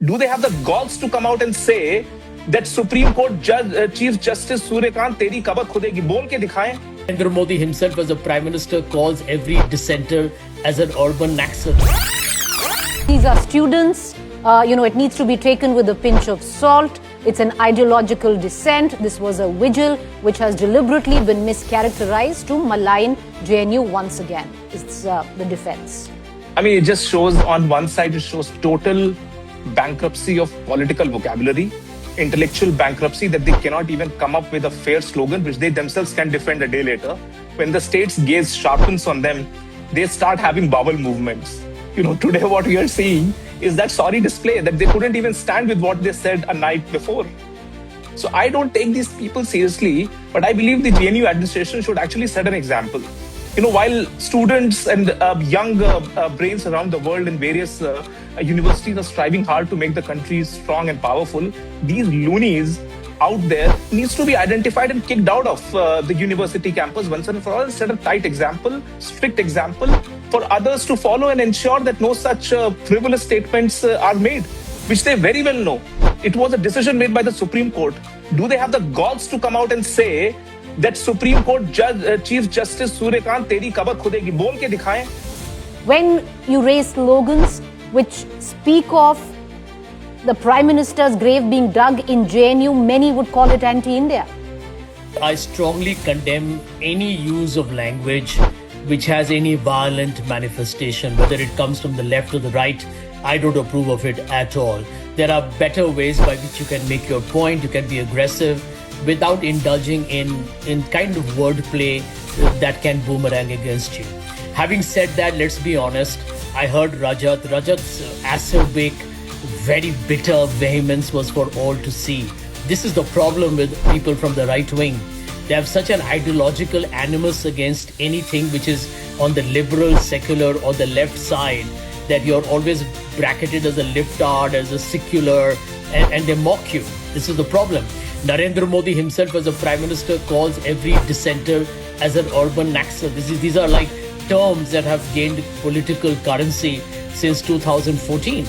Do they have the balls to come out and say that Supreme Court Chief Justice Suryakant teri kabar khudegi? Bol ke dikhaye. Narendra Modi himself as a Prime Minister calls every dissenter as an urban Naxal. These are students. It needs to be taken with a pinch of salt. It's an ideological dissent. This was a vigil which has deliberately been mischaracterized to malign JNU once again. It's the defense. I mean, it just shows on one side, it shows total bankruptcy of political vocabulary, intellectual bankruptcy, that they cannot even come up with a fair slogan which they themselves can defend a day later. When the state's gaze sharpens on them, they start having bowel movements. Today what we are seeing is that sorry display that they couldn't even stand with what they said a night before. So I don't take these people seriously, but I believe the JNU administration should actually set an example. While students and young brains around the world in various universities are striving hard to make the country strong and powerful, these loonies out there needs to be identified and kicked out of the university campus once and for all, and set a tight example, strict example for others to follow and ensure that no such frivolous statements are made, which they very well know. It was a decision made by the Supreme Court. Do they have the balls to come out and say that Supreme Court Chief Justice Suryakant teri kabar khudegi? Bol ke dikhaye. When you raise slogans which speak of the Prime Minister's grave being dug in JNU, many would call it anti-India. I strongly condemn any use of language which has any violent manifestation, whether it comes from the left or the right. I don't approve of it at all. There are better ways by which you can make your point. You can be aggressive without indulging in kind of wordplay that can boomerang against you. Having said that, let's be honest, I heard Rajat's acerbic, very bitter vehemence was for all to see. This is the problem with people from the right wing. They have such an ideological animus against anything which is on the liberal, secular or the left side, that you're always bracketed as a liftard, as a secular, and they mock you. This is the problem. Narendra Modi himself as a Prime Minister calls every dissenter as an urban Naxal. These are like terms that have gained political currency since 2014.